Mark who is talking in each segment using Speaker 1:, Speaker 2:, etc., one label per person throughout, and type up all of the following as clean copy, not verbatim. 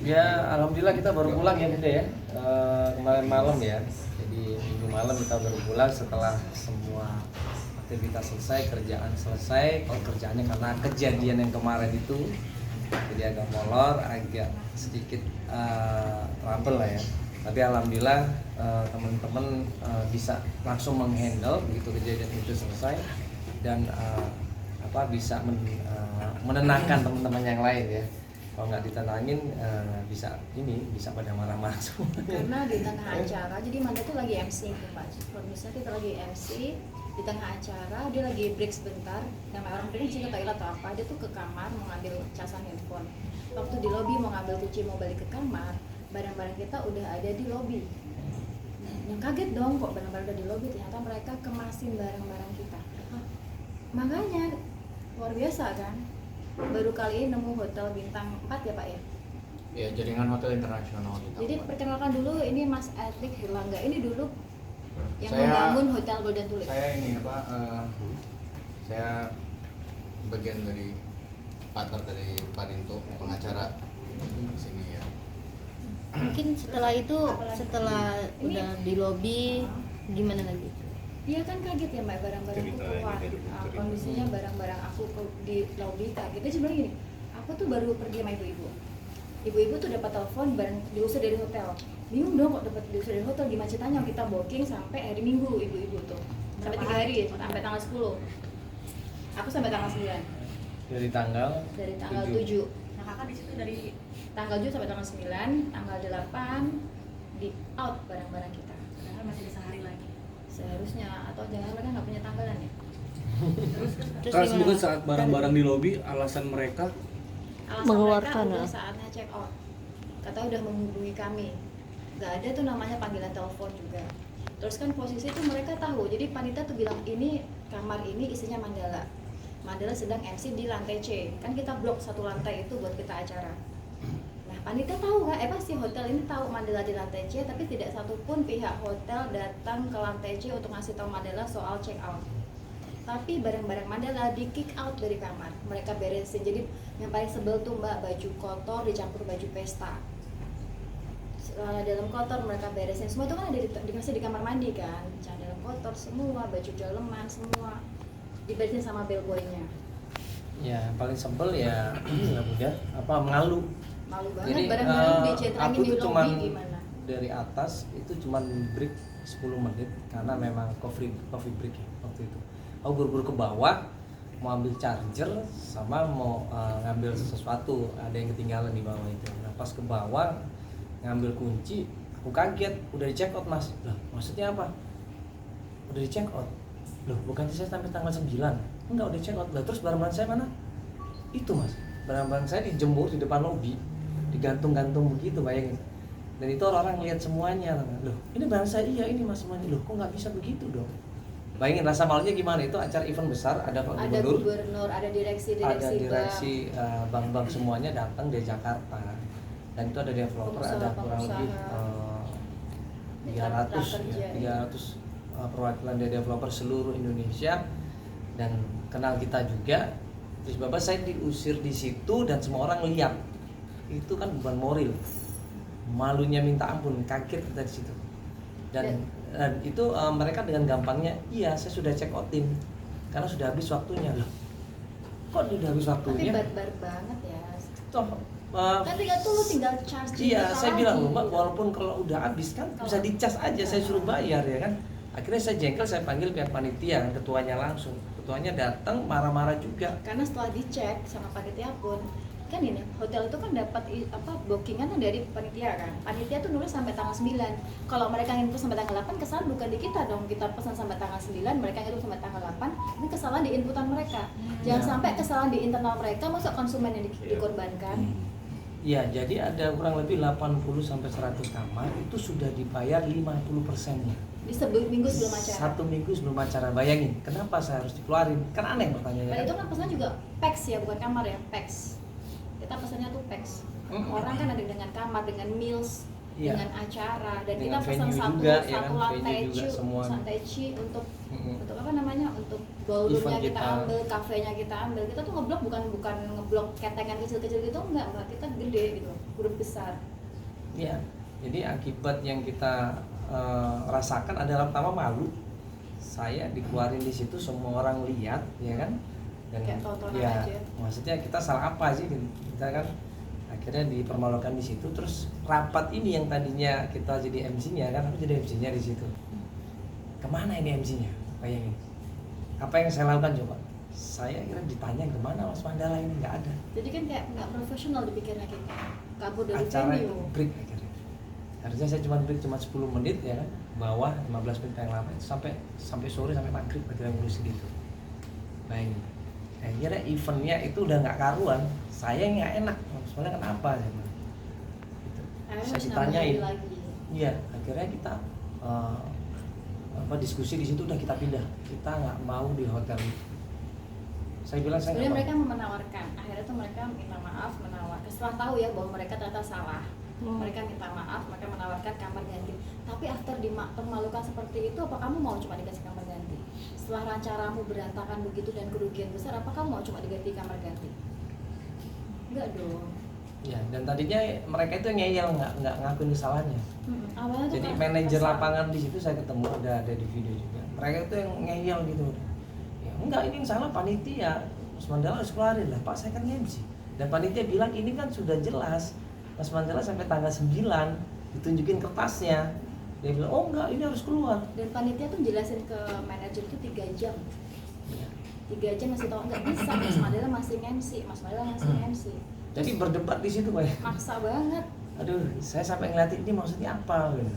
Speaker 1: Ya, alhamdulillah kita baru pulang ya Bunda ya. Kemarin malam ya. Jadi minggu malam kita baru pulang setelah semua aktivitas selesai, kerjaan selesai. Kalau kerjaannya karena kejadian yang kemarin itu, jadi agak molor, agak sedikit trouble lah ya. Tapi alhamdulillah teman-teman bisa langsung menghandle begitu kejadian itu selesai dan bisa menenangkan teman-teman yang lain ya. Kalau nggak ditenangin bisa pada marah-marah semua.
Speaker 2: Karena di tengah acara, jadi Manda tuh lagi MC Pak. Kalau misalnya kita lagi MC di tengah acara, dia lagi break sebentar. Nama orang break sih ke toilet atau apa, dia tuh ke kamar mau ngambil casan handphone. Waktu di lobi mau ngambil kunci mau balik ke kamar, barang-barang kita udah ada di lobi. Yang kaget dong kok barang-barang udah di lobi, ternyata mereka kemasin barang-barang kita. Makanya luar biasa kan. Baru kali ini nemu hotel bintang 4 ya Pak ya?
Speaker 3: Ya, jaringan hotel internasional.
Speaker 2: Jadi perkenalkan dulu, ini Mas Atlik Hirlangga. Ini dulu yang
Speaker 3: Saya-
Speaker 2: membangun Hotel Golden Tulip.
Speaker 3: Saya ini saya bagian dari partner dari Parinto, pengacara di sini ya.
Speaker 4: Mungkin setelah itu, setelah
Speaker 2: Ini-
Speaker 4: udah di lobi, gimana lagi?
Speaker 2: Iya kan kaget ya Mbak, barang-barangku keluar. Kondisinya barang-barang aku di lobi kaget. Dia sebenarnya gini, aku tuh baru pergi sama ibu-ibu. Ibu-ibu tuh dapat telepon barang diusir dari hotel. Bingung dong kok dapat diusir dari hotel, gimana ceritanya kita booking sampai hari Minggu ibu-ibu tuh. Sampai 3 hari, sampai tanggal 10. Aku sampai tanggal 9.
Speaker 1: Dari tanggal
Speaker 2: 7.
Speaker 5: Nah kakak di situ dari
Speaker 2: Tanggal 7 sampai tanggal 9, tanggal 8 di out barang-barang kita.
Speaker 5: padahal masih bisa hari lagi.
Speaker 2: Seharusnya, atau jangan mereka nggak punya tanggalan ya?
Speaker 4: Terus
Speaker 6: Kak,
Speaker 4: gimana?
Speaker 6: sebetulnya saat barang-barang di lobi, alasan mereka
Speaker 2: Alasan
Speaker 4: Mengeluarkan,
Speaker 2: mereka udah
Speaker 4: ya?
Speaker 2: saatnya check out. Katanya udah menghubungi kami. Gak ada tuh namanya panggilan telepon juga. Terus kan posisi itu mereka tahu. Jadi panitia tuh bilang ini kamar ini isinya Mandala. Mandala sedang MC di lantai C. Kan kita blok satu lantai itu buat kita acara. Nah panitia tahu kan? Pasti hotel ini tahu Mandala di lantai C. Tapi tidak satupun pihak hotel datang ke lantai C untuk ngasih tahu Mandala soal check out. Tapi barang-barang Mandala di kick out dari kamar, mereka beresin. Jadi yang paling sebel tuh Mbak, baju kotor dicampur baju pesta. Dalam kotor mereka beresin semua, itu kan ada dikasih di kamar mandi kan, dalam kotor semua, baju daleman semua diberesin sama bellboynya.
Speaker 1: ya paling sebel ya nggak mudah malu.
Speaker 2: Malu banget.
Speaker 1: Jadi
Speaker 2: Barang-barang dicentrangin
Speaker 1: aku
Speaker 2: di
Speaker 1: tuh
Speaker 2: lobi
Speaker 1: cuman
Speaker 2: gimana?
Speaker 1: dari atas itu cuman break 10 menit karena memang coffee break ya waktu itu. Aku buru-buru ke bawah mau ambil charger sama mau ngambil sesuatu, ada yang ketinggalan di bawah itu. Nah pas ke bawah ngambil kunci, aku kaget udah di check out Mas. Lah maksudnya apa? Udah di check out? Loh bukannya saya sampai tanggal 9? Enggak, udah check out. Lah terus barang-barang saya mana? Itu Mas, barang-barang saya dijemur di depan lobi, digantung-gantung begitu, bayangin. Dan itu orang-orang lihat semuanya. Loh ini barang saya, iya ini Mas semuanya. Loh kok nggak bisa begitu dong? Bayangin rasa malunya gimana. Itu acara event besar, ada Pak
Speaker 2: Ada
Speaker 1: Gubernur,
Speaker 2: gubernur, ada direksi
Speaker 1: ada
Speaker 2: bank.
Speaker 1: direksi bank-bank semuanya datang dari Jakarta, dan itu ada developer, ada kurang lebih 300 perwakilan dari developer seluruh Indonesia dan kenal kita juga. Terus bapak saya diusir di situ dan semua orang lihat, itu kan beban moral, malunya minta ampun, kaget kita di situ. Dan itu mereka dengan gampangnya, iya saya sudah check outin karena sudah habis waktunya. Loh kok udah habis
Speaker 2: Tapi
Speaker 1: waktunya?
Speaker 2: barbar banget ya.
Speaker 1: Toh
Speaker 2: Kan tinggal charge
Speaker 1: iya
Speaker 2: kita
Speaker 1: saya
Speaker 2: lagi,
Speaker 1: bilang loh Mbak,
Speaker 2: gitu.
Speaker 1: walaupun kalau udah habis kan bisa dicas aja, saya suruh bayar ya kan. Akhirnya saya jengkel, saya panggil pihak panitia, ketuanya langsung. Ketuanya datang marah-marah juga.
Speaker 2: Karena setelah dicek sama panitia pun kan ini hotel itu kan dapat bookingan kan dari panitia kan. Panitia tuh nulis sampai tanggal 9. Kalau mereka nginput sampai tanggal 8, kesalahan bukan di kita dong. Kita pesan sampai tanggal 9, mereka nginput sampai tanggal 8. Ini kesalahan di inputan mereka. Jangan
Speaker 1: Ya.
Speaker 2: sampai kesalahan di internal mereka masuk konsumen yang dikorbankan.
Speaker 1: Iya, jadi ada kurang lebih 80 sampai 100 kamar itu sudah dibayar 50%-nya.
Speaker 2: Di minggu sebelum acara.
Speaker 1: 1 minggu sebelum acara. Bayangin, kenapa saya harus dikeluarin? Kan aneh
Speaker 2: Dan
Speaker 1: pertanyaannya.
Speaker 2: itu kan pesannya juga PAX ya, bukan kamar ya, PAX. Kita pesannya tuh PAX. Orang kan ada dengan kamar, dengan meals,
Speaker 1: Iya.
Speaker 2: dengan acara, dan
Speaker 1: Dengan
Speaker 2: kita pesan
Speaker 1: venue
Speaker 2: satu
Speaker 1: juga, ya
Speaker 2: satu
Speaker 1: kan,
Speaker 2: lantai
Speaker 1: venue juga
Speaker 2: C,
Speaker 1: semua.
Speaker 2: lantai C untuk
Speaker 1: Mm-mm.
Speaker 2: untuk apa namanya, untuk ballroomnya
Speaker 1: Event
Speaker 2: kita ambil, kafenya kita ambil. Kita tuh ngeblok bukan ngeblok ketengan kecil-kecil gitu, enggak, kita gede gitu, huruf besar.
Speaker 1: Ya, jadi akibat yang kita rasakan adalah pertama malu. Saya dikeluarin di situ, semua orang lihat, ya kan? Dan
Speaker 2: Kayak tontonan
Speaker 1: ya,
Speaker 2: aja.
Speaker 1: maksudnya kita salah apa sih? Kita kan akhirnya dipermalukan di situ. Terus rapat ini yang tadinya kita jadi MC-nya kan, aku jadi MC-nya di situ. Kemana ini MC-nya? Bayangin. Apa yang saya lakukan coba? Saya kira ditanya kemana Mas Mandala ini, nggak ada.
Speaker 2: Jadi kan kayak nggak profesional dipikirnya kita, kabur dari
Speaker 1: Acara itu
Speaker 2: venue.
Speaker 1: break akhirnya. Harusnya saya cuma break cuma 10 menit ya kan, bawah 15 menit yang lama itu sampai sore sampai maghrib akhirnya ngurus gitu. Bayangin. Akhirnya eventnya itu udah nggak karuan, saya yang nggak enak. Soalnya kenapa? Saya bilang. Gitu.
Speaker 2: Akhirnya
Speaker 1: Saya
Speaker 2: harus
Speaker 1: ditanyain.
Speaker 2: nambah lagi.
Speaker 1: Iya, akhirnya kita diskusi di situ udah kita pindah. Kita nggak mau di hotel itu. Saya bilang saya
Speaker 2: Sebenarnya
Speaker 1: nggak
Speaker 2: mereka mau menawarkan, akhirnya tuh mereka minta maaf, menawarkan setelah tahu ya bahwa mereka ternyata salah. Mereka minta maaf, mereka menawarkan kamar ganti. Tapi after dipermalukan seperti itu, apa kamu mau cuma dikasih kamar ganti? Setelah rancanamu berantakan begitu dan kerugian besar, apa kamu mau cuma diganti kamar ganti? Enggak dong.
Speaker 1: Ya, dan tadinya mereka itu ngeyel, nggak ngakuin kesalahannya.
Speaker 2: Awalnya tuh
Speaker 1: Jadi
Speaker 2: kan
Speaker 1: manajer
Speaker 2: kesal.
Speaker 1: lapangan di situ saya ketemu, ada di video juga. Mereka itu yang ngeyel gitu. Ya enggak, ini yang salah panitia. Mas Mandala harus keluarin lah, Pak saya kan MC. Dan panitia bilang ini kan sudah jelas. Mas Mandala sampai tanggal 9 ditunjukin kertasnya. Dia bilang, oh enggak, ini harus keluar.
Speaker 2: Dan panitia tuh jelasin ke manajer itu 3 jam.
Speaker 1: Ya.
Speaker 2: 3 jam masih tahu nggak bisa, Mas Mandala masih MC, Mas Mandala masih MC.
Speaker 1: Jadi berdebat di situ Pak.
Speaker 2: Maksa banget.
Speaker 1: Aduh, saya sampai ngeliatin ini maksudnya apa gitu.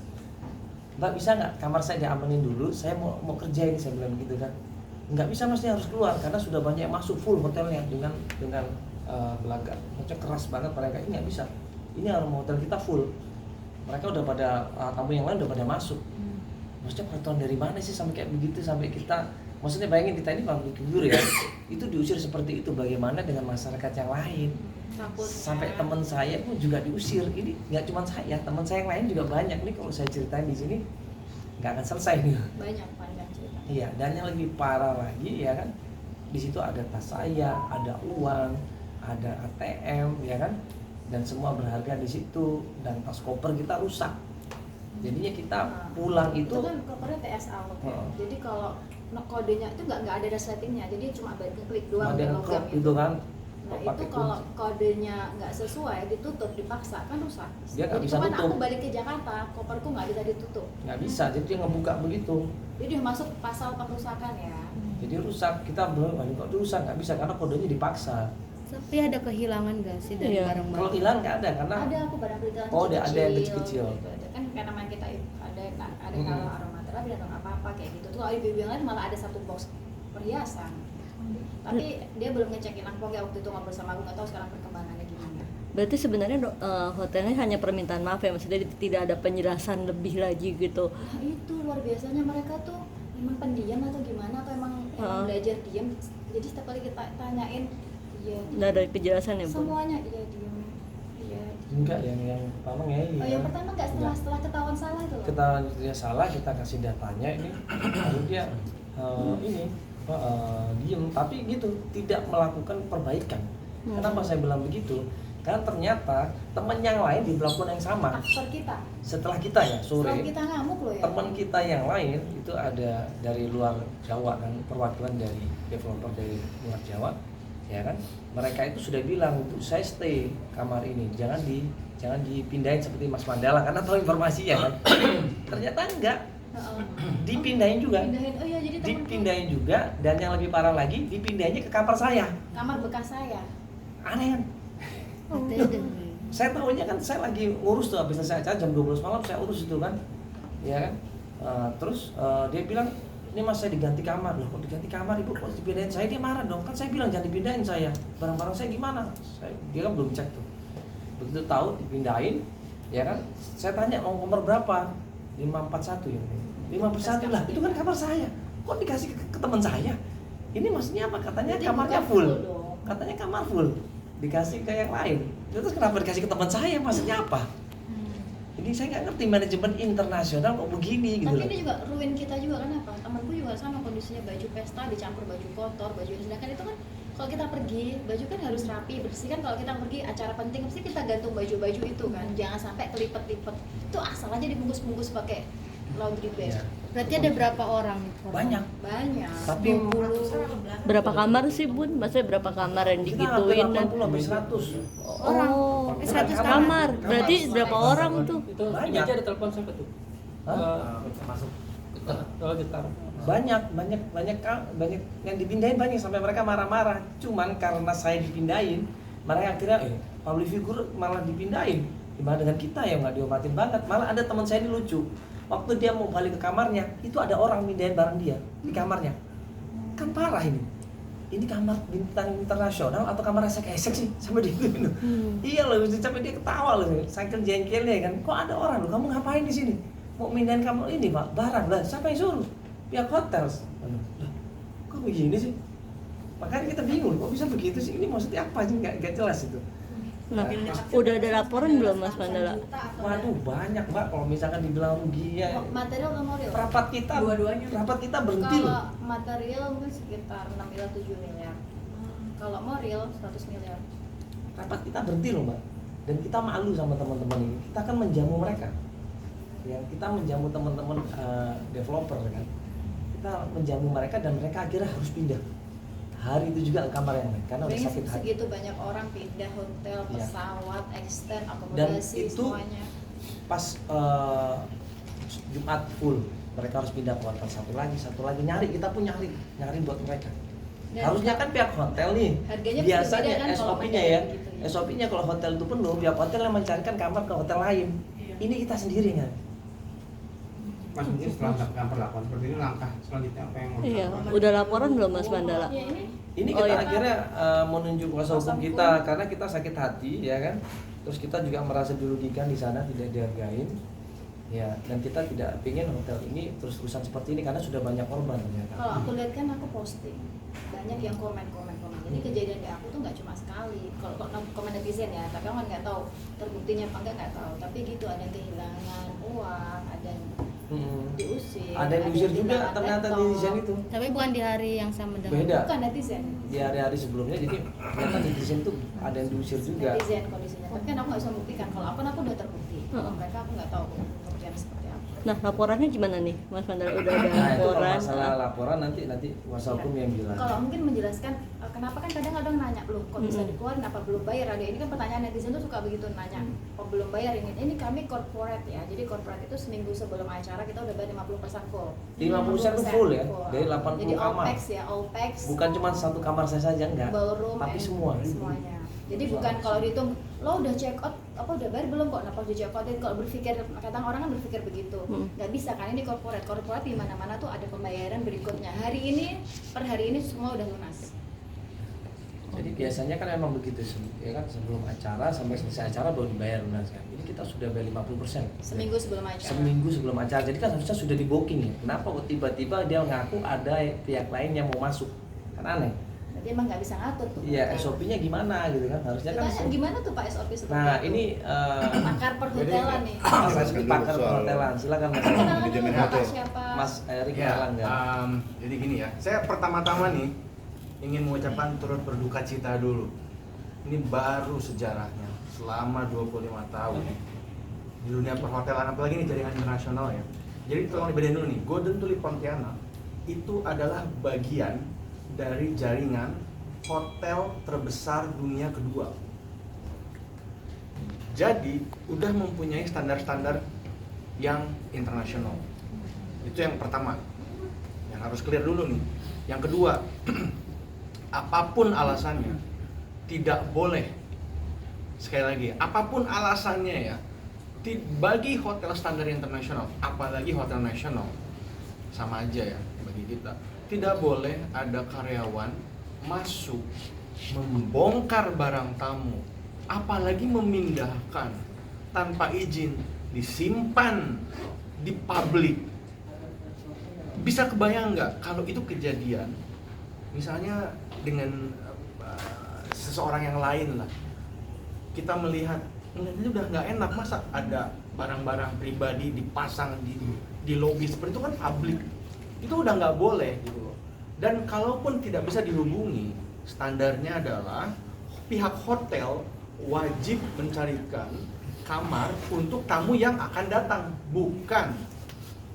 Speaker 1: Mbak bisa nggak kamar saya diamenin dulu, saya mau kerja ini, saya bilang gitu kan. Nggak bisa, mesti harus keluar karena sudah banyak yang masuk full hotelnya dengan belagak. Macam keras banget mereka, ini nggak bisa. Ini harus hotel kita full. Mereka udah pada tamu yang lain udah pada masuk. Maksudnya peraturan dari mana sih sampai kayak begitu, sampai kita, maksudnya bayangin kita ini public figure ya, itu diusir seperti itu, bagaimana dengan masyarakat yang lain?
Speaker 2: Takutnya.
Speaker 1: Sampai teman saya pun juga diusir. Ini nggak cuma saya, teman saya yang lain juga banyak nih. Kalau saya ceritain di sini nggak akan selesai nih.
Speaker 2: Banyak panjang cerita.
Speaker 1: Iya, dan yang lebih parah lagi ya kan, di situ ada tas saya, ada uang, ada ATM ya kan, dan semua berharga di situ, dan tas koper kita rusak. Jadinya kita pulang itu
Speaker 2: kan kopernya TSA loh. Jadi kalau kodenya itu nggak ada resletingnya, jadi cuma klik doang
Speaker 1: ada
Speaker 2: dan
Speaker 1: yang
Speaker 2: logam
Speaker 1: crop
Speaker 2: itu.
Speaker 1: gitu kan.
Speaker 2: Nah
Speaker 1: Pakai
Speaker 2: itu kalau
Speaker 1: kunci.
Speaker 2: kodenya nggak sesuai, ditutup, dipaksa kan rusak.
Speaker 1: Dia nggak
Speaker 2: Jadi
Speaker 1: bisa
Speaker 2: kemarin
Speaker 1: tutup.
Speaker 2: aku balik ke Jakarta, koperku nggak bisa ditutup.
Speaker 1: Nggak bisa, jadi dia ngebuka begitu.
Speaker 2: Jadi udah masuk pasal perusakan ya.
Speaker 1: Jadi rusak, kita belum, kok rusak nggak bisa karena kodenya dipaksa.
Speaker 4: Tapi ada kehilangan gak sih dari
Speaker 6: Iya.
Speaker 4: barang-barang?
Speaker 1: Kalau hilang nggak ada karena
Speaker 2: Ada aku barang beli
Speaker 1: Oh, ada yang kecil-kecil.
Speaker 2: Gitu. Kan karena main kita ada
Speaker 1: Hmm.
Speaker 2: kalau aromaterapi atau apa-apa kayak gitu. Tuh ibu-ibu yang lain malah ada satu box perhiasan. Tapi dia belum ngecekin aku kayak waktu itu ngobrol sama aku, nggak tahu sekarang perkembangannya gimana.
Speaker 7: Berarti sebenarnya hotelnya hanya permintaan maaf ya, maksudnya tidak ada penjelasan lebih lagi gitu.
Speaker 2: Nah itu luar biasanya, mereka tuh emang pendiam atau gimana, atau emang belajar diam. Jadi setiap kali kita tanyain, iya.
Speaker 7: Nggak ada penjelasan ya, Bu?
Speaker 2: Semuanya iya diam. Iya.
Speaker 1: enggak, yang pertama ngeyel.
Speaker 2: Oh yang pertama nggak setelah ketahuan salah itu loh.
Speaker 1: Ketahuan dia salah, kita kasih datanya ini, lalu dia diem, tapi gitu tidak melakukan perbaikan. Kenapa saya bilang begitu? Karena ternyata teman yang lain diberlakukan yang sama.
Speaker 2: After kita,
Speaker 1: Setelah kita ya
Speaker 2: setelah
Speaker 1: sore,
Speaker 2: kita ngamuk loh ya.
Speaker 1: teman kita yang lain itu ada dari luar Jawa kan, perwakilan dari developer dari luar Jawa, ya kan? Mereka itu sudah bilang untuk saya stay kamar ini, jangan dipindahin seperti Mas Mandala karena tahu informasinya kan. Ternyata enggak, dipindahin juga.
Speaker 2: Pindahin, oh iya jadi temenku,
Speaker 1: Dipindahin juga, dan yang lebih parah lagi dipindahinnya ke kamar saya.
Speaker 2: kamar bekas saya.
Speaker 1: Aneh kan? Saya tahunya kan saya lagi ngurus tuh, habis selesai acara jam 12 malam saya urus itu kan, ya kan. Terus dia bilang, ini Mas saya diganti kamar. Loh kok diganti kamar, Ibu kok dipindahin saya? Dia marah dong, kan saya bilang jangan dipindahin saya, barang-barang saya gimana. Dia kan belum cek tuh. Begitu tahu dipindahin, ya kan, saya tanya mau kamar berapa, 541 ya, 541 lah, itu kan kamar saya, kok dikasih ke teman saya? Ini maksudnya apa? Katanya
Speaker 2: Jadi
Speaker 1: kamarnya
Speaker 2: bukan
Speaker 1: full,
Speaker 2: dong.
Speaker 1: katanya kamar full, dikasih ke yang lain. Terus kenapa dikasih ke teman saya? Maksudnya apa? Ini saya nggak ngerti manajemen internasional kok begini gitu
Speaker 2: Tapi
Speaker 1: loh.
Speaker 2: ini juga ruin kita juga, kenapa? Temanku juga sama kondisinya, baju pesta dicampur baju kotor, baju yang sedangkan itu kan kalau kita pergi baju kan harus rapi bersih kan, kalau kita pergi acara penting pasti kita gantung baju-baju itu kan, jangan sampai kelipet-lipet. Itu asal aja dibungkus-bungkus pakai laundry bag.
Speaker 1: Ya.
Speaker 4: Berarti ada berapa orang nih korban?
Speaker 1: Banyak.
Speaker 2: Banyak.
Speaker 1: Tapi
Speaker 2: 20
Speaker 7: Berapa kamar sih Bun? Maksudnya berapa kamar yang
Speaker 1: kita
Speaker 7: digituin dan
Speaker 1: 80 sampai 100.
Speaker 4: Orang.
Speaker 7: Oh,
Speaker 4: 100
Speaker 7: kamar. Berarti berapa orang tuh?
Speaker 6: Itu ini
Speaker 1: Banyak.
Speaker 6: aja ada telepon siapa tuh?
Speaker 1: Hah?
Speaker 6: Masuk. Oh, gitar.
Speaker 1: banyak yang dipindahin, banyak sampai mereka marah-marah. Cuman karena saya dipindahin, mereka akhirnya public figure malah dipindahin. Gimana dengan kita yang nggak diobatin banget? Malah ada teman saya ini lucu, waktu dia mau balik ke kamarnya itu ada orang pindahin barang dia di kamarnya. Kan parah ini kamar bintang internasional atau kamar esek-esek sih sama dia gitu. Iya loh, sampai dia ketawa loh, saking jengkelnya kan. Kok ada orang loh, kamu ngapain di sini? Mau mindahin kamar ini pak, barang lah. Siapa yang suruh? Pihak hotel. Lah, kok begini sih? Makanya kita bingung, kok bisa begitu sih? Ini maksudnya apa sih? Nggak jelas itu.
Speaker 7: Nah, udah ada laporan belum Mas Mandala?
Speaker 1: Waduh banyak mbak, kalau misalkan dibilang rugi ya.
Speaker 2: material atau moral?
Speaker 1: Rapat kita,
Speaker 5: Dua-duanya.
Speaker 1: rapat kita berhenti loh.
Speaker 2: Kalau material mungkin sekitar 6 miliar 7 miliar. Kalau moral 100 miliar.
Speaker 1: Rapat kita berhenti loh mbak. Dan kita malu sama teman-teman ini. Kita kan menjamu mereka. Ya, kita menjamu teman-teman developer kan. Kita menjamu mereka dan mereka akhirnya harus pindah. Hari itu juga ke kamar yang lain karena udah
Speaker 2: Bayangin
Speaker 1: sakit hati.
Speaker 2: segitu banyak orang pindah hotel,
Speaker 1: Iya.
Speaker 2: pesawat, extend,
Speaker 1: Dan
Speaker 2: akomodasi
Speaker 1: itu
Speaker 2: semuanya.
Speaker 1: pas Jumat full, mereka harus pindah ke hotel satu lagi nyari, kita pun nyari buat mereka.
Speaker 2: Dan
Speaker 1: Harusnya kan pihak hotel nih,
Speaker 2: harganya
Speaker 1: biasanya
Speaker 2: berbeda kan kalau
Speaker 1: SOP-nya
Speaker 2: hotel
Speaker 1: ya,
Speaker 2: gitu ya.
Speaker 1: SOP-nya kalau hotel itu penuh, pihak hotel yang mencarikan kamar ke hotel lain.
Speaker 5: Iya.
Speaker 1: Ini kita sendiri kan.
Speaker 8: Mas mungkin setelah melakukan perlakuan seperti ini, langkah selanjutnya apa yang mau
Speaker 7: Iya,
Speaker 8: dilakukan?
Speaker 7: udah laporan belum Mas Mandala?
Speaker 2: Ya,
Speaker 1: Ini
Speaker 7: Oh,
Speaker 1: kita
Speaker 7: iya.
Speaker 1: akhirnya menunjuk kuasa
Speaker 2: Kuasa
Speaker 1: hukum
Speaker 2: hukum.
Speaker 1: kita karena kita sakit hati ya kan. Terus kita juga merasa dirugikan di sana, tidak dihargain. Ya, dan kita tidak ingin hotel ini terus-terusan seperti ini karena sudah banyak korban ternyata.
Speaker 2: kalau aku lihat kan aku posting banyak yang komen. Jadi kejadian di aku tuh nggak cuma sekali. Kalau komen netizen ya, tapi aku kan nggak tahu terbuktinya apa nggak tahu. Tapi gitu ada yang kehilangan uang, ada yang diusir.
Speaker 1: Ada yang diusir juga
Speaker 2: kehilangan
Speaker 1: ternyata
Speaker 2: laptop.
Speaker 1: netizen itu.
Speaker 4: Tapi bukan di hari yang sama dengan
Speaker 1: Beda.
Speaker 2: Bukan netizen.
Speaker 1: Di hari-hari sebelumnya jadi ternyata netizen tuh ada yang diusir juga.
Speaker 2: Netizen kondisinya. Tapi kan aku nggak bisa membuktikan. Kalau aku udah terbukti. Kalau mereka aku nggak tahu kemudian seperti apa.
Speaker 7: Nah, laporannya gimana nih Mas Mandala? Udah ada
Speaker 1: Nah, itu kalau
Speaker 7: laporan?
Speaker 1: masalah laporan nanti kuasa hukum yang bilang.
Speaker 2: Kalau mungkin menjelaskan kenapa kan kadang-kadang nanya loh kok bisa dikeluarin apa belum bayar, ada ini kan pertanyaan netizen tuh suka begitu nanya kok belum bayar ini kami corporate ya, jadi corporate itu seminggu sebelum acara kita udah bayar 50% full
Speaker 1: 50% itu full ya, dari 80
Speaker 2: jadi
Speaker 1: kamar.
Speaker 2: OPEX ya, OPEX
Speaker 1: Bukan cuma satu kamar saya saja enggak,
Speaker 2: ballroom
Speaker 1: tapi
Speaker 2: and
Speaker 1: semua.
Speaker 2: semuanya. Jadi bukan kalau dihitung lo udah check out apa udah bayar belum kok, kenapa udah check out, kalau berpikir kadang orang kan berpikir begitu nggak bisa kan, ini corporate di mana-mana tuh ada pembayaran berikutnya, hari ini per hari ini semua udah lunas.
Speaker 1: Jadi biasanya kan emang begitu sih, ya kan sebelum acara sampai selesai acara baru dibayar lunas kan. Jadi kita sudah bayar 50%.
Speaker 2: Seminggu sebelum acara.
Speaker 1: Seminggu sebelum acara. Jadi kan harusnya sudah di booking ya. Kenapa kok tiba-tiba dia ngaku ada pihak lain yang mau masuk? Kan aneh.
Speaker 2: Berarti emang nggak bisa ngatur tuh.
Speaker 1: Iya, SOP-nya gimana gitu kan? Harusnya kan.
Speaker 2: Tanya gimana tuh Pak SOP seperti
Speaker 1: Nah,
Speaker 2: itu?
Speaker 1: ini
Speaker 2: pakar perhotelan nih.
Speaker 1: saya sebagai pakar perhotelan. Silakan Mas.
Speaker 3: Manajemen
Speaker 2: Kenalkan
Speaker 3: hotel.
Speaker 2: dulu siapa?
Speaker 1: Mas Erik
Speaker 3: Ya,
Speaker 1: Erlangga.
Speaker 3: jadi gini ya, saya pertama-tama nih ingin mengucapkan turut berduka cita dulu. Ini baru sejarahnya selama 25 tahun di dunia perhotelan, apalagi ini jaringan internasional ya. Jadi tolong dibedain dulu nih, Golden Tulip Pontianak itu adalah bagian dari jaringan hotel terbesar dunia kedua. Jadi udah mempunyai standar-standar yang internasional. Itu yang pertama, yang harus clear dulu nih. Yang kedua, apapun alasannya tidak boleh, sekali lagi, apapun alasannya ya, bagi hotel standar internasional, apalagi hotel nasional, sama aja ya bagi kita, tidak boleh ada karyawan masuk membongkar barang tamu, apalagi memindahkan tanpa izin, disimpan di publik. Bisa kebayang nggak kalau itu kejadian misalnya dengan seseorang yang lain lah, kita melihatnya udah nggak enak, masa ada barang-barang pribadi dipasang di lobi seperti itu kan publik. Itu udah nggak boleh gitu loh. Dan kalaupun tidak bisa dihubungi, standarnya adalah pihak hotel wajib mencarikan kamar untuk tamu yang akan datang, bukan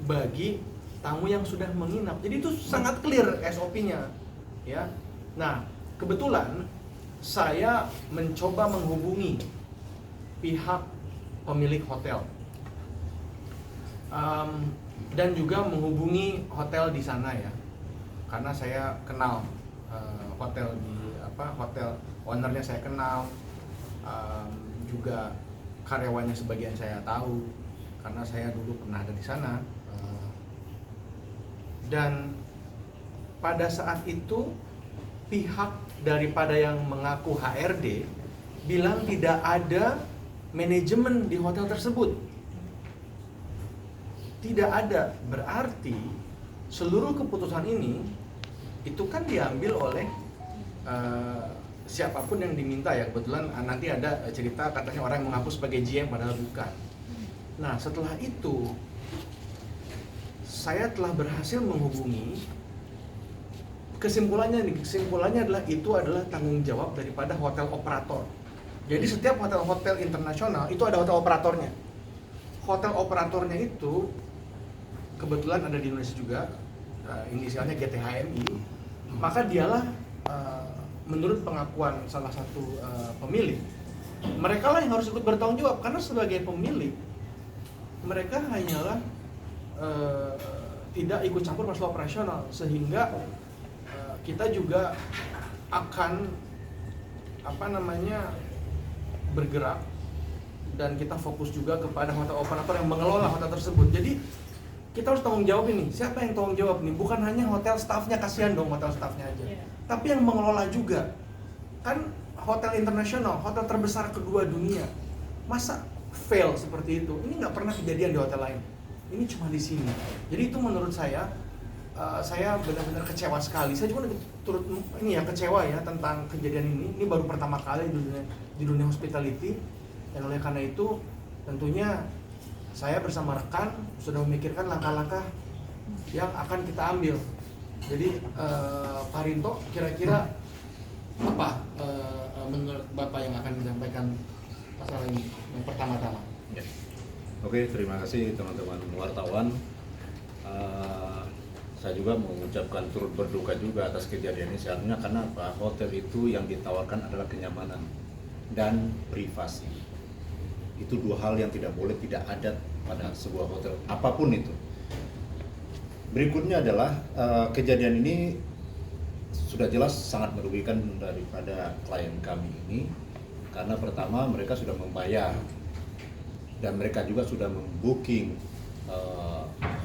Speaker 3: bagi tamu yang sudah menginap. Jadi itu sangat clear SOP-nya, ya. Nah, kebetulan saya mencoba menghubungi pihak pemilik hotel dan juga menghubungi hotel di sana ya, karena saya kenal hotel ownernya saya kenal, juga karyawannya sebagian saya tahu karena saya dulu pernah ada di sana. Dan pada saat itu pihak daripada yang mengaku HRD bilang tidak ada manajemen di hotel tersebut. Tidak ada, berarti seluruh keputusan ini itu kan diambil oleh siapapun yang diminta ya. Kebetulan nanti ada cerita katanya orang yang mengaku sebagai GM padahal bukan. Nah, setelah itu saya telah berhasil menghubungi. Kesimpulannya adalah itu adalah tanggung jawab daripada hotel operator. Jadi setiap hotel-hotel internasional itu ada hotel operatornya. Hotel operatornya itu kebetulan ada di Indonesia juga, inisialnya GTHMI. Maka dialah menurut pengakuan salah satu pemilik, mereka lah yang harus ikut bertanggung jawab karena sebagai pemilik mereka hanyalah tidak ikut campur masalah operasional, sehingga kita juga akan bergerak dan kita fokus juga kepada hotel operator yang mengelola hotel tersebut. Jadi kita harus tanggung jawab ini. Siapa yang tanggung jawab nih? Bukan hanya hotel staffnya, kasihan dong hotel staffnya aja. Tapi yang mengelola juga. Kan hotel internasional, hotel terbesar kedua dunia. Masa fail seperti itu? Ini nggak pernah kejadian di hotel lain. Ini cuma di sini. Jadi itu menurut saya benar-benar kecewa sekali. Saya juga turut kecewa ya tentang kejadian ini. Ini baru pertama kali di dunia hospitality. Dan oleh karena itu tentunya saya bersama rekan sudah memikirkan langkah-langkah yang akan kita ambil. Jadi Pak Rinto, kira-kira apa menurut Bapak yang akan disampaikan masalah ini yang pertama-tama?
Speaker 9: Ya. Oke, terima kasih teman-teman wartawan. Saya juga mengucapkan turut berduka juga atas kejadian ini. Seharusnya karena apa? Hotel itu yang ditawarkan adalah kenyamanan dan privasi. Itu dua hal yang tidak boleh tidak ada pada sebuah hotel apapun itu. Berikutnya adalah kejadian ini sudah jelas sangat merugikan daripada klien kami ini, karena pertama mereka sudah membayar dan mereka juga sudah membooking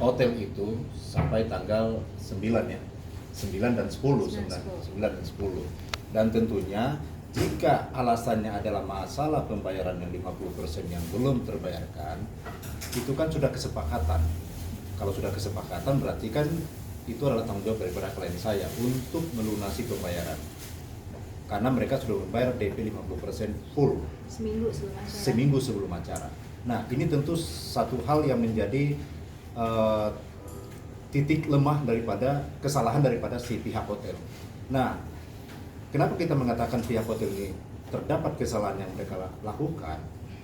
Speaker 9: hotel itu sampai tanggal 9 ya, 9 dan 10 sebenarnya, 9 dan 10. Dan tentunya jika alasannya adalah masalah pembayaran yang 50% yang belum terbayarkan, itu kan sudah kesepakatan. Kalau sudah kesepakatan berarti kan itu adalah tanggung jawab daripada klien saya untuk melunasi pembayaran. Karena mereka sudah membayar DP 50% full seminggu sebelum acara. Nah, ini tentu satu hal yang menjadi titik lemah daripada kesalahan daripada si pihak hotel. Nah, kenapa kita mengatakan pihak hotel ini terdapat kesalahan yang mereka lakukan?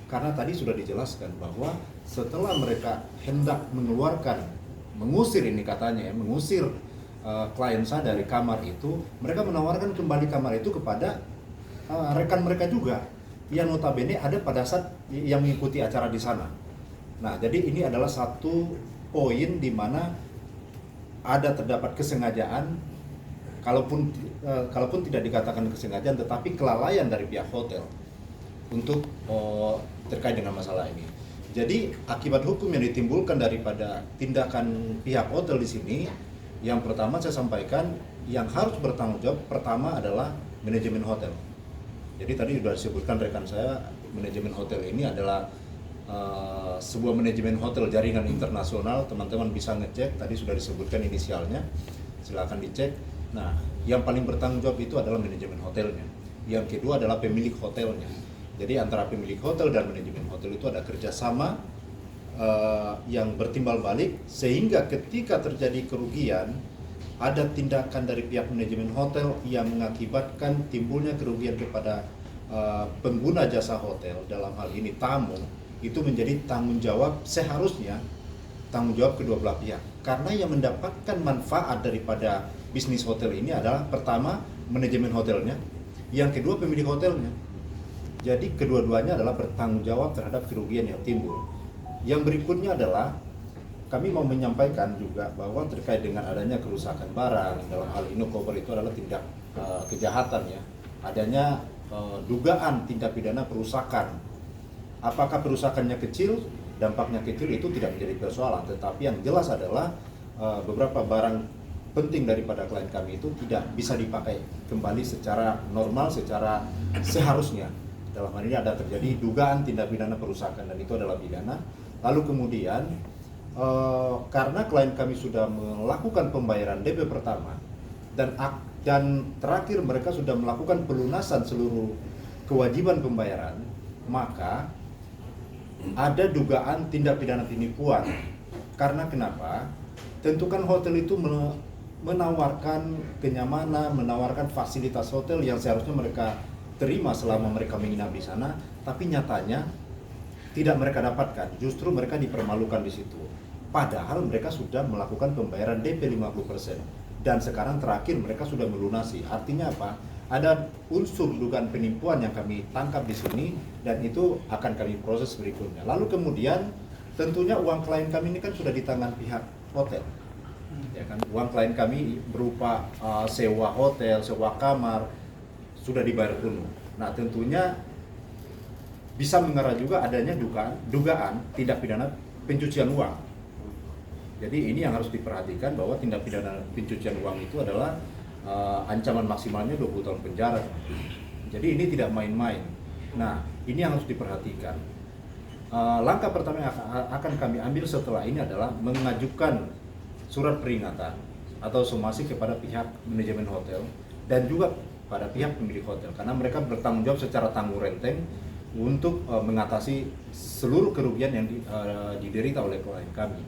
Speaker 9: Karena tadi sudah dijelaskan bahwa setelah mereka hendak mengusir ini katanya ya, mengusir klien saya dari kamar itu, mereka menawarkan kembali kamar itu kepada rekan mereka juga yang notabene ada pada saat yang mengikuti acara di sana. Nah, jadi ini adalah satu poin di mana terdapat kesengajaan, kalaupun tidak dikatakan kesengajaan, tetapi kelalaian dari pihak hotel untuk terkait dengan masalah ini. Jadi akibat hukum yang ditimbulkan daripada tindakan pihak hotel di sini, yang pertama saya sampaikan yang harus bertanggung jawab pertama adalah manajemen hotel. Jadi tadi sudah disebutkan rekan saya, manajemen hotel ini adalah sebuah manajemen hotel jaringan internasional. Teman-teman bisa ngecek, tadi sudah disebutkan inisialnya, silakan dicek. Nah, yang paling bertanggung jawab itu adalah manajemen hotelnya. Yang kedua adalah pemilik hotelnya. Jadi antara pemilik hotel dan manajemen hotel itu ada kerjasama yang bertimbal balik, sehingga ketika terjadi kerugian ada tindakan dari pihak manajemen hotel yang mengakibatkan timbulnya kerugian kepada pengguna jasa hotel, dalam hal ini tamu, itu menjadi tanggung jawab, seharusnya tanggung jawab kedua belah pihak. Karena yang mendapatkan manfaat daripada bisnis hotel ini adalah pertama manajemen hotelnya, yang kedua pemilik hotelnya. Jadi kedua-duanya adalah bertanggung jawab terhadap kerugian yang timbul. Yang berikutnya adalah kami mau menyampaikan juga bahwa terkait dengan adanya kerusakan barang, dalam hal ini cover itu adalah tindak kejahatan ya. Adanya dugaan tindak pidana perusakan. Apakah perusakannya kecil, dampaknya kecil, itu tidak menjadi persoalan, tetapi yang jelas adalah beberapa barang penting daripada klien kami itu tidak bisa dipakai kembali secara normal, secara seharusnya. Dalam hal ini ada terjadi dugaan tindak pidana perusakan dan itu adalah pidana. Lalu kemudian karena klien kami sudah melakukan pembayaran DP pertama dan terakhir mereka sudah melakukan pelunasan seluruh kewajiban pembayaran, maka ada dugaan tindak pidana penipuan. Karena kenapa? Tentu kan hotel itu menawarkan kenyamanan, menawarkan fasilitas hotel yang seharusnya mereka terima selama mereka menginap di sana, tapi nyatanya tidak mereka dapatkan. Justru mereka dipermalukan di situ. Padahal mereka sudah melakukan pembayaran DP 50% dan sekarang terakhir mereka sudah melunasi. Artinya apa? Ada unsur dugaan penipuan yang kami tangkap di sini dan itu akan kami proses berikutnya. Lalu kemudian tentunya uang klien kami ini kan sudah di tangan pihak hotel. Ya kan, uang klien kami berupa sewa hotel, sewa kamar sudah dibayar penuh. Nah, tentunya bisa mengarah juga adanya dugaan tindak pidana pencucian uang. Jadi ini yang harus diperhatikan bahwa tindak pidana pencucian uang itu adalah ancaman maksimalnya 20 tahun penjara. Jadi ini tidak main-main. Nah, ini yang harus diperhatikan. Langkah pertama yang akan kami ambil setelah ini adalah mengajukan surat peringatan atau somasi kepada pihak manajemen hotel dan juga pada pihak pemilik hotel, karena mereka bertanggung jawab secara tanggung renteng untuk mengatasi seluruh kerugian yang diderita oleh klien kami.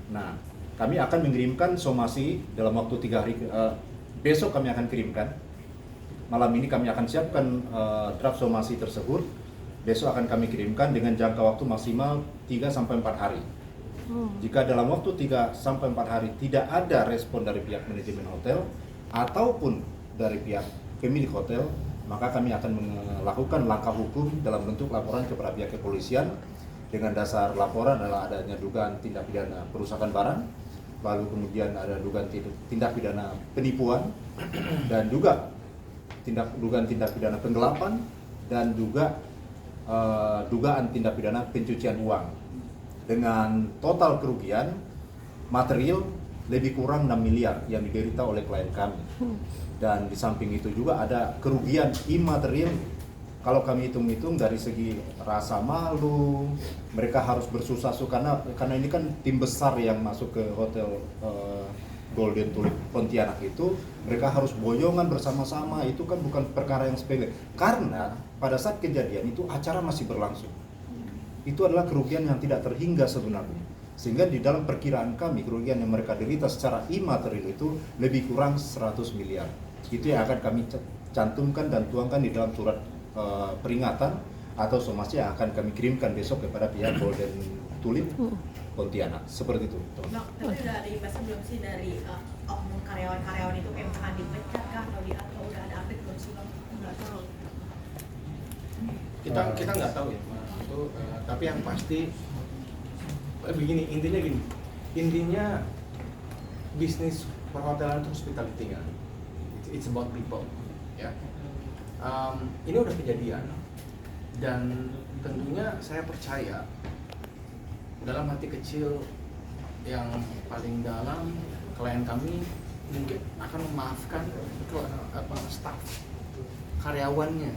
Speaker 9: Nah, kami akan mengirimkan somasi dalam waktu 3 hari. Besok kami akan kirimkan. Malam ini kami akan siapkan draft somasi tersebut. Besok akan kami kirimkan dengan jangka waktu maksimal 3-4 hari. Jika dalam waktu 3-4 hari tidak ada respon dari pihak manajemen hotel ataupun dari pihak pemilik hotel, maka kami akan melakukan langkah hukum dalam bentuk laporan kepada pihak kepolisian dengan dasar laporan adalah adanya dugaan tindak pidana perusakan barang, lalu kemudian ada dugaan tindak pidana penipuan dan juga dugaan tindak pidana penggelapan dan juga dugaan tindak pidana pencucian uang dengan total kerugian material lebih kurang 6 miliar yang diderita oleh klien kami. Dan di samping itu juga ada kerugian imaterial. Kalau kami hitung-hitung dari segi rasa malu, mereka harus bersusah-susah karena ini kan tim besar yang masuk ke hotel Golden Tulip Pontianak itu, mereka harus boyongan bersama-sama. Itu kan bukan perkara yang sepele. Karena pada saat kejadian itu acara masih berlangsung. Itu adalah kerugian yang tidak terhingga sebenarnya. Sehingga di dalam perkiraan kami kerugian yang mereka derita secara imaterial itu lebih kurang 100 miliar. Itu yang akan kami cantumkan dan tuangkan di dalam surat peringatan atau somasi yang akan kami kirimkan besok kepada pihak Golden Tulip Pontianak. Seperti itu.
Speaker 5: Nah, tapi udah ada imbasnya belum sih dari oknum karyawan-karyawan itu kayak misalkan dipecat kah atau udah ada update belum sih Bang? Nggak tahu.
Speaker 3: Kita nggak tahu ya itu, tapi yang pasti begini, intinya bisnis perhotelan itu hospitality kan, it's about people ya. Ini udah kejadian dan tentunya saya percaya dalam hati kecil yang paling dalam klien kami mungkin akan memaafkan staff karyawannya,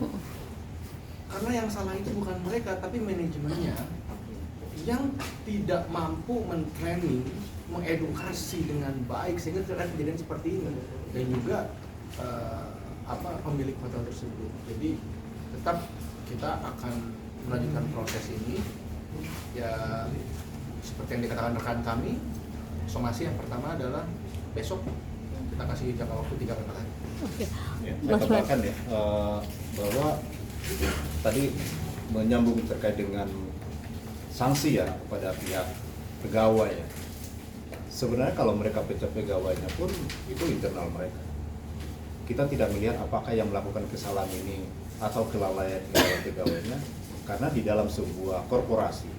Speaker 3: karena yang salah itu bukan mereka tapi manajemennya yang tidak mampu men-training, mengedukasi dengan baik sehingga terjadi kejadian seperti ini, dan juga pemilik hotel tersebut. Jadi tetap kita akan melanjutkan proses ini ya, seperti yang dikatakan rekan kami, somasi yang pertama adalah besok kita kasih jangka waktu 3 hari.
Speaker 7: Oke.
Speaker 9: Ya, saya
Speaker 7: Mas
Speaker 9: tambahkan ya bahwa tadi menyambung terkait dengan sanksi ya kepada pihak pegawai ya. Sebenarnya kalau mereka pecat pegawainya pun itu internal mereka. Kita tidak melihat apakah yang melakukan kesalahan ini atau kelalaian pegawainya, karena di dalam sebuah korporasi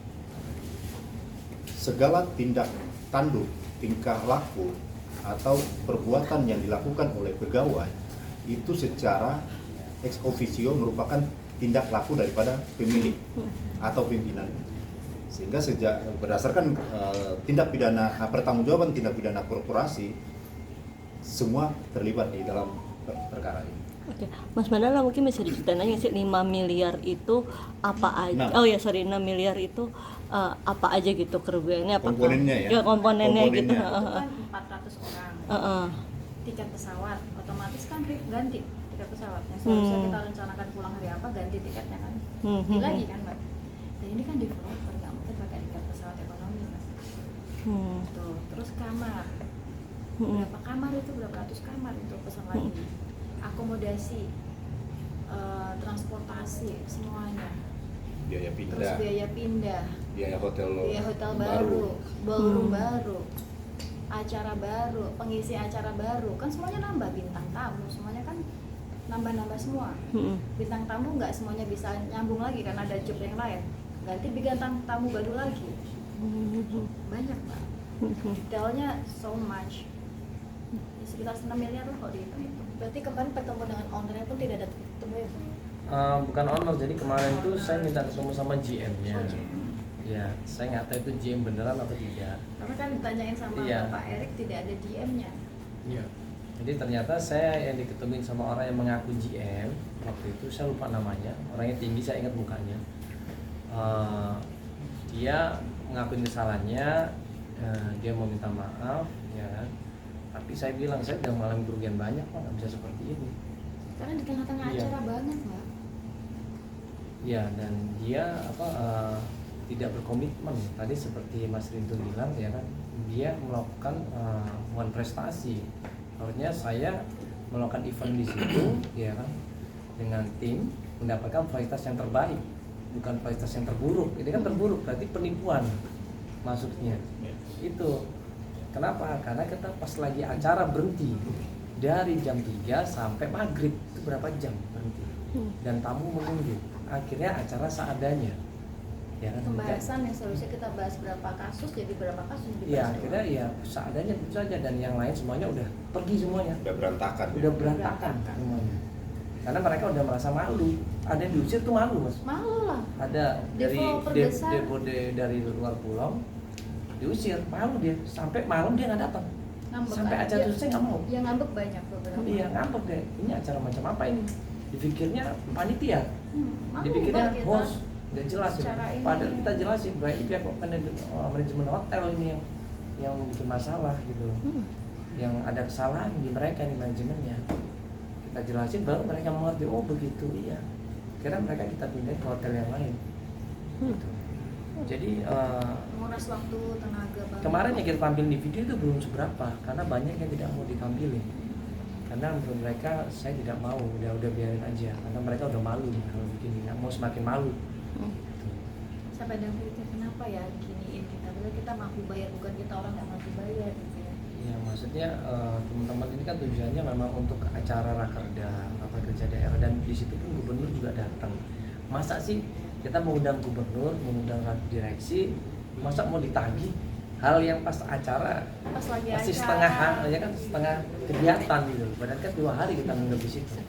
Speaker 9: segala tindak tanduk, tingkah laku atau perbuatan yang dilakukan oleh pegawai itu secara ex officio merupakan tindak laku daripada pemilik atau pimpinan. Sehingga berdasarkan tindak pidana pertanggungjawaban tindak pidana korporasi, semua terlibat di dalam perkara ini.
Speaker 7: Oke, Mas Mandala mungkin bisa diceritain aja sih 5 miliar itu apa aja?
Speaker 9: 6.
Speaker 7: Oh ya, sorry, 6 miliar itu apa aja gitu kerugiannya? Apakah-
Speaker 9: Komponennya ya?
Speaker 7: Ya, komponennya gitu.
Speaker 2: Itu kan 400 orang. Tiket pesawat otomatis kan ganti tiket pesawat yang seharusnya kita rencanakan pulang hari apa, ganti tiketnya kan ganti lagi kan Mbak. Dan ini kan developer, nggak mungkin pakai tiket pesawat ekonomi Mas. Tuh, terus kamar, berapa kamar itu, berapa ratus kamar itu pesan lagi, akomodasi, transportasi semuanya,
Speaker 9: Biaya
Speaker 2: terus
Speaker 9: pindah,
Speaker 2: biaya pindah,
Speaker 9: biaya hotel
Speaker 2: baru, ballroom baru, acara baru, pengisi acara baru, kan semuanya nambah, bintang tamu semuanya kan nambah semua. Bintang tamu nggak semuanya bisa nyambung lagi karena ada job yang lain, ganti bintang tamu baru lagi, banyak Pak. Detailnya so much, ya, sekitar 6 miliar lah kalau dihitung itu. Berarti kemarin ketemu dengan ownernya pun tidak ada ketemu ya Pak?
Speaker 1: Bukan owner, jadi kemarin tuh saya minta ketemu sama GM-nya. Ya, saya nggak tahu itu GM beneran atau tidak.
Speaker 2: Karena kan ditanyain sama
Speaker 1: Iya.
Speaker 2: Pak Erik tidak ada DM-nya.
Speaker 1: Iya. Jadi ternyata saya yang diketemuin sama orang yang mengaku GM waktu itu, saya lupa namanya, orangnya tinggi, saya ingat mukanya. Dia mengakuin kesalahannya, dia mau minta maaf, ya kan. Tapi saya bilang saya udah mengalami kerugian banyak, Pak, nggak bisa seperti ini.
Speaker 2: Karena di tengah-tengah
Speaker 1: Iya.
Speaker 2: acara banget Pak.
Speaker 1: Ya, dan dia tidak berkomitmen. Tadi seperti Mas Rintu bilang, ya kan, dia melakukan bukan prestasi. Harusnya saya melakukan event di situ, ya kan, dengan tim mendapatkan fasilitas yang terbaik, bukan fasilitas yang terburuk. Ini kan terburuk, berarti penipuan maksudnya. Itu kenapa? Karena kita pas lagi acara berhenti dari jam 3 sampai maghrib, itu berapa jam berhenti, dan tamu menunggu. Akhirnya acara seadanya, ya kan.
Speaker 2: Pembahasan yang seharusnya kita bahas berapa kasus jadi berapa kasus dibahas
Speaker 1: Ya
Speaker 2: doang.
Speaker 1: akhirnya ya seadanya itu saja, dan yang lain semuanya udah pergi semuanya,
Speaker 9: udah berantakan.
Speaker 1: udah berantakan semuanya. Karena mereka udah merasa malu. Ada yang diusir tuh malu, Mas.
Speaker 2: Malu lah.
Speaker 1: Ada dari
Speaker 2: Developer besar.
Speaker 1: dari luar pulau diusir, malu dia. Sampai malam dia nggak datang.
Speaker 2: Ngambek
Speaker 1: Sampai
Speaker 2: aja.
Speaker 1: acara selesai nggak mau.
Speaker 2: Yang ngambek banyak beberapa.
Speaker 1: Iya, ngambek deh. Ini acara macam apa ini? Dipikirnya panitia,
Speaker 2: Malu
Speaker 1: dipikirnya
Speaker 2: Mbak, kita.
Speaker 1: host. Udah jelas ya.
Speaker 2: Secara ini.
Speaker 1: Padahal kita jelasin bahwa ini pihak manajemen hotel ini yang bikin masalah gitu. Yang ada kesalahan di mereka, di manajemennya. Kita jelasin baru mereka mengerti, oh begitu, iya. Kira mereka kita pindah ke hotel yang lain. Gitu. Jadi
Speaker 2: Menguras waktu, tenaga banget.
Speaker 1: kemarin yang kita tampil di video itu belum seberapa, karena banyak yang tidak mau ditampilin. Karena menurut mereka saya tidak mau, udah biarin aja, karena mereka udah malu nih kalau begini, nggak mau semakin malu.
Speaker 2: Sampai ada berita kenapa ya giniin kita, padahal kita mampu bayar, bukan kita orang nggak mampu bayar gitu ya.
Speaker 1: Ya maksudnya teman-teman ini kan tujuannya memang untuk acara rakerda apa kerja daerah, dan di situ pun gubernur juga datang. Masa sih kita mengundang gubernur, mengundang direksi, masa mau ditagih hal yang pas acara
Speaker 2: Pas lagi
Speaker 1: masih
Speaker 2: acara.
Speaker 1: ya kan setengah kegiatan gitu. Padahal kan 2 hari kita nunggu di situ.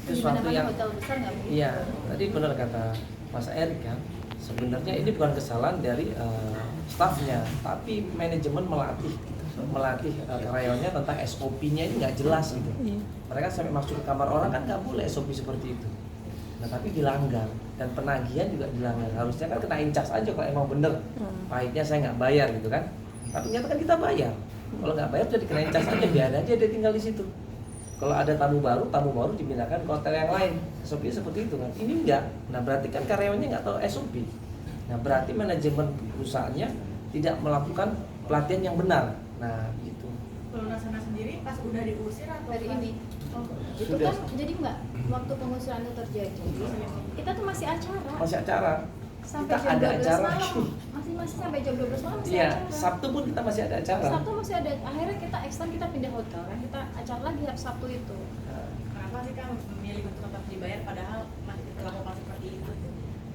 Speaker 1: Itu suatu
Speaker 2: Dimana-mana
Speaker 1: yang
Speaker 2: hotel besar nggak mungkin.
Speaker 1: iya, tadi benar kata Mas Erik kan. Sebenarnya ini bukan kesalahan dari stafnya, tapi manajemen melatih karyawannya tentang SOP-nya ini nggak jelas gitu. Mereka sampai masuk ke kamar orang kan nggak boleh SOP seperti itu. Nah tapi dilanggar, dan penagihan juga dilanggar. Harusnya kan kena incas aja kalau emang bener. Pahitnya saya nggak bayar gitu kan. Tapi ternyata kan kita bayar. Kalau nggak bayar jadi kena incas aja, biar aja dia tinggal di situ. Kalau ada tamu baru dipindahkan ke hotel yang lain. SOP seperti itu kan. Ini enggak. Nah berarti kan karyawannya nggak tahu SOP. Nah berarti manajemen perusahaannya tidak melakukan pelatihan yang benar. Nah, gitu.
Speaker 5: Pelunasannya sendiri pas udah diusir atau
Speaker 2: Dari
Speaker 5: pas-
Speaker 2: ini.
Speaker 5: Oh,
Speaker 2: Itu
Speaker 1: Sudah.
Speaker 2: kan jadi Mbak, waktu pengusiran itu terjadi, kita tuh masih acara.
Speaker 1: Masih acara.
Speaker 2: Sampai
Speaker 1: Kita
Speaker 2: jam
Speaker 1: ada
Speaker 2: 12
Speaker 1: acara.
Speaker 2: malam. Masih sampai jam 12 malam masih
Speaker 1: Iya,
Speaker 2: acara.
Speaker 1: Sabtu pun kita masih ada acara.
Speaker 2: Sabtu masih ada. Akhirnya kita extend, kita pindah hotel kan. Kita acara lagi hari Sabtu itu.
Speaker 1: Nah,
Speaker 5: kenapa sih kan memilih untuk tetap dibayar padahal masih diperlakukan seperti itu?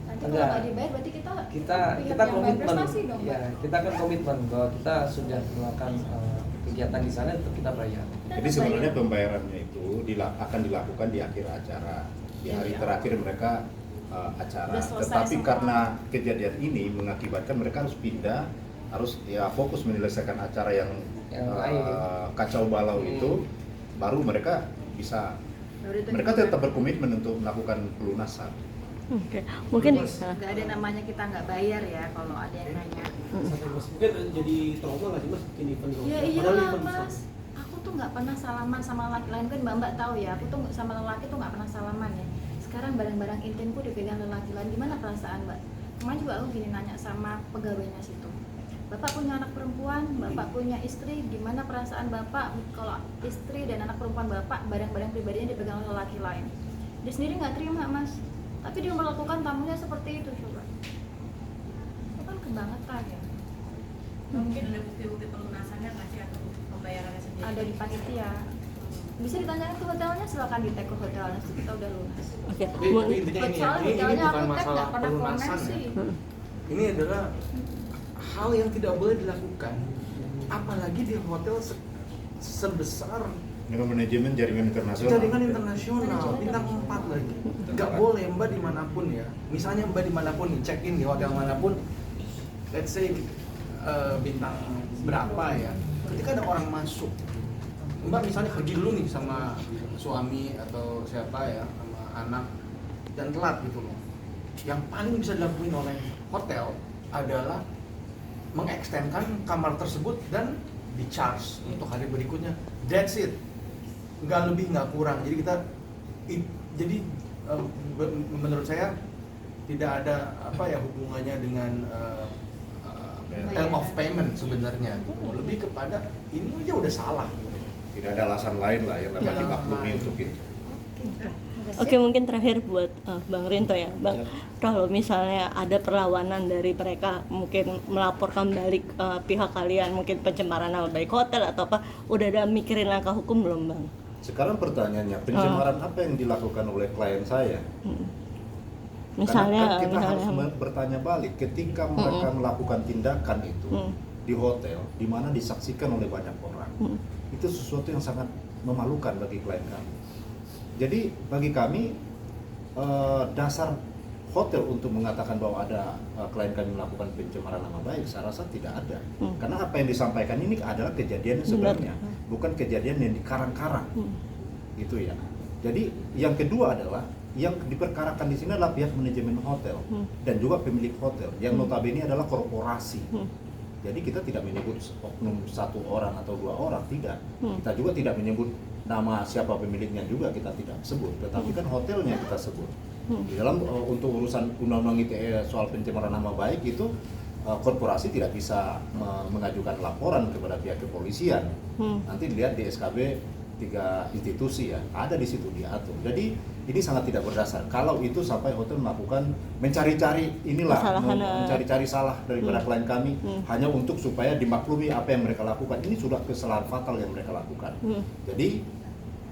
Speaker 2: Nanti
Speaker 1: Enggak.
Speaker 2: kalau nggak dibayar berarti kita
Speaker 1: kita
Speaker 2: pihak
Speaker 1: kita
Speaker 2: yang bayar
Speaker 1: komitmen,
Speaker 2: prestasi dong,
Speaker 1: ya
Speaker 2: Mbak.
Speaker 1: kita kan komitmen bahwa kita sudah melakukan kegiatan di sana tetap kita bayar.
Speaker 9: Jadi sebenarnya pembayarannya itu akan dilakukan di akhir acara, di hari terakhir mereka acara.
Speaker 2: Udah selesai
Speaker 9: Tetapi
Speaker 2: semua.
Speaker 9: karena kejadian ini mengakibatkan mereka harus pindah, harus ya fokus menyelesaikan acara yang
Speaker 1: lain.
Speaker 9: kacau balau itu, baru mereka bisa.
Speaker 2: Baru itu
Speaker 9: Mereka
Speaker 2: dibayar.
Speaker 9: tetap berkomitmen untuk melakukan pelunasan.
Speaker 7: Oke, mungkin
Speaker 2: Nggak ada namanya kita nggak bayar ya kalau ada yang nanya.
Speaker 6: Mungkin jadi trauma nggak sih mas ini event?
Speaker 2: Ya
Speaker 6: Padahal
Speaker 2: iyalah
Speaker 6: event
Speaker 2: mas, aku tuh nggak pernah salaman sama laki lain kan mbak tahu ya, aku tuh sama lelaki tuh nggak pernah salaman ya. Sekarang barang-barang intimku dipegang lelaki lain, gimana perasaan mbak? Kemarin juga aku gini nanya sama pegawainya situ. Bapak punya anak perempuan, bapak punya istri, gimana perasaan bapak kalau istri dan anak perempuan bapak barang-barang pribadinya dipegang oleh lelaki lain? Dia sendiri nggak terima mas, tapi dia melakukan tamunya seperti itu coba. Itu kan kebangetan ya.
Speaker 5: Mungkin ada bukti-bukti pelunasannya nggak sih atau pembayarannya sendiri?
Speaker 2: Ada di panitia. Bisa ditanyakan ke hotelnya, silakan di tag ke hotelnya, terus kita udah lunas.
Speaker 7: oke.
Speaker 3: Tapi intinya ini ya,
Speaker 2: Soalnya
Speaker 3: ini
Speaker 2: hotelnya
Speaker 3: bukan
Speaker 2: aku tag
Speaker 3: masalah
Speaker 2: nggak pernah komen
Speaker 3: pelunasan ya.
Speaker 2: sih.
Speaker 3: Ini adalah hal yang tidak boleh dilakukan, apalagi di hotel sebesar
Speaker 9: Dengan manajemen jaringan internasional.
Speaker 3: jaringan internasional bintang 4 lagi. Nggak boleh mbak dimanapun ya. Misalnya mbak dimanapun nih, check in di hotel manapun, let's say bintang berapa ya. Ketika ada orang masuk, mbak misalnya pergi dulu nih sama suami atau siapa ya, sama anak, dan telat gitu loh. Yang paling bisa dilakuin oleh hotel adalah mengekstenkan kamar tersebut dan di charge untuk hari berikutnya. That's it. Nggak lebih nggak kurang. Jadi kita menurut saya tidak ada apa ya hubungannya dengan term of payment sebenarnya. Lebih kepada ini aja udah salah.
Speaker 9: Tidak ada alasan lain lah yang dapat
Speaker 3: Tidak ada
Speaker 9: dimaklumi
Speaker 3: alasan
Speaker 9: untuk itu.
Speaker 7: Oke, mungkin terakhir buat Bang Rinto ya, Bang. Kalau misalnya ada perlawanan dari mereka, mungkin melaporkan balik pihak kalian, mungkin pencemaran nama baik hotel atau apa, udah ada mikirin langkah hukum belum, Bang?
Speaker 9: Sekarang pertanyaannya, pencemaran apa yang dilakukan oleh klien saya?
Speaker 7: Misalnya,
Speaker 9: Karena kan kita harus
Speaker 7: misalnya,
Speaker 9: bertanya balik ketika mereka melakukan tindakan itu di hotel, di mana disaksikan oleh banyak orang, itu sesuatu yang sangat memalukan bagi klien kami. Jadi bagi kami dasar hotel untuk mengatakan bahwa ada klien kami melakukan pencemaran nama baik, saya rasa tidak ada. Karena apa yang disampaikan ini adalah kejadian yang sebenarnya, bukan kejadian yang dikarang-karang, gitu ya. Jadi yang kedua adalah yang diperkarakan di sini adalah pihak manajemen hotel dan juga pemilik hotel, yang notabene adalah korporasi. Jadi kita tidak menyebut oknum satu orang atau dua orang, tidak. Kita juga tidak menyebut nama siapa pemiliknya juga kita tidak sebut, tetapi kan hotelnya kita sebut. Di dalam untuk urusan undang-undang ITE soal pencemaran nama baik itu korporasi tidak bisa mengajukan laporan kepada pihak kepolisian. Nanti dilihat di SKB 3 institusi ya, ada di situ diatur. Jadi ini sangat tidak berdasar. Kalau itu sampai hotel melakukan mencari-cari inilah, mencari-cari salah daripada klien kami hanya untuk supaya dimaklumi apa yang mereka lakukan. Ini sudah kesalahan fatal yang mereka lakukan. Jadi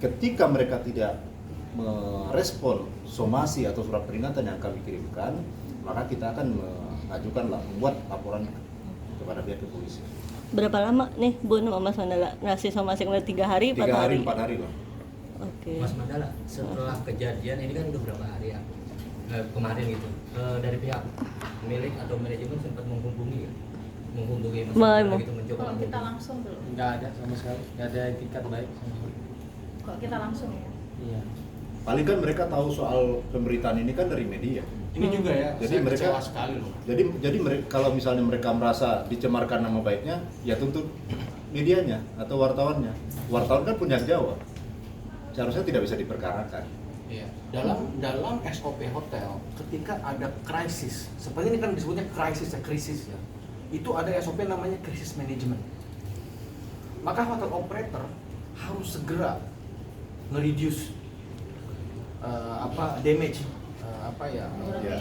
Speaker 9: ketika mereka tidak merespon somasi atau surat peringatan yang kami kirimkan, maka kita akan membuat laporan kepada pihak kepolisian.
Speaker 7: berapa lama nih Bun sama Mas Mandala ngasih somasi kemarin 3 hari, 4 hari?
Speaker 9: 4 hari lah.
Speaker 7: Oke.
Speaker 6: Mas Mandala, setelah kejadian ini kan udah berapa hari ya? Kemarin gitu, dari pihak milik atau manajemen sempat menghubungi Mas Mandala gitu, mencoba
Speaker 2: Kalau kita
Speaker 6: menghubungi.
Speaker 2: langsung belum.
Speaker 1: Nggak ada sama sekali, nggak ada etikat baik sama sekali.
Speaker 2: Kalau kita langsung ya.
Speaker 1: Iya.
Speaker 9: Paling kan mereka tahu soal pemberitaan ini kan dari media.
Speaker 3: Ini juga ya,
Speaker 9: Jadi
Speaker 3: saya
Speaker 9: mereka-
Speaker 3: kecewa sekali loh.
Speaker 9: Jadi mereka, kalau misalnya mereka merasa dicemarkan nama baiknya, ya tuntut medianya atau wartawannya. Wartawan kan punya jawab. Seharusnya tidak bisa diperkarakan.
Speaker 3: Iya. Dalam SOP hotel, ketika ada krisis, seperti ini kan disebutnya krisis ya, itu ada SOP namanya krisis management. Maka hotel operator harus segera nge-reduce damage,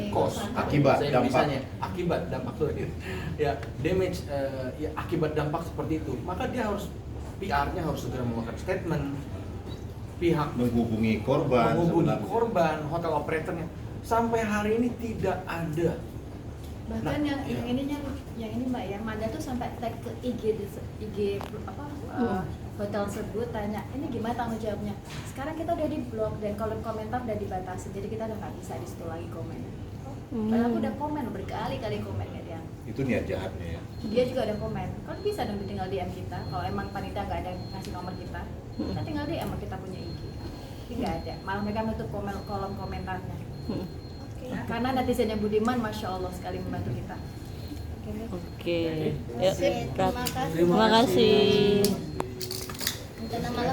Speaker 3: cost,
Speaker 9: Akibat, dampak.
Speaker 3: akibat dampak ya damage, ya akibat dampak seperti itu. Maka dia harus PR-nya harus segera mengeluarkan statement, pihak
Speaker 9: menghubungi korban, sebenarnya.
Speaker 3: korban, hotel operatornya. Sampai hari ini tidak ada.
Speaker 2: Bahkan
Speaker 3: Nah,
Speaker 2: yang ini Mbak ya, Manda tuh sampai tag ke IG hotel tersebut, tanya ini gimana tanggung jawabnya. Sekarang kita udah di blok dan kolom komentar udah dibatasi, jadi kita udah nggak bisa di situ lagi komen. Padahal aku udah komen berkali-kali komen ke dia.
Speaker 9: Itu niat jahatnya ya.
Speaker 2: Dia juga ada komen. Kan bisa dong tinggal DM kita. Kalau emang panitia nggak ada ngasih nomor kita, kita tinggal DM kita punya IG. Tapi nggak ada. Malah mereka menutup kolom komentarnya. Karena netizennya Budiman, masya Allah sekali membantu kita.
Speaker 7: Oke. Yuk,
Speaker 4: Sip,
Speaker 7: Prat.
Speaker 4: terima kasih.
Speaker 7: Terima kasih.
Speaker 4: Rencana malam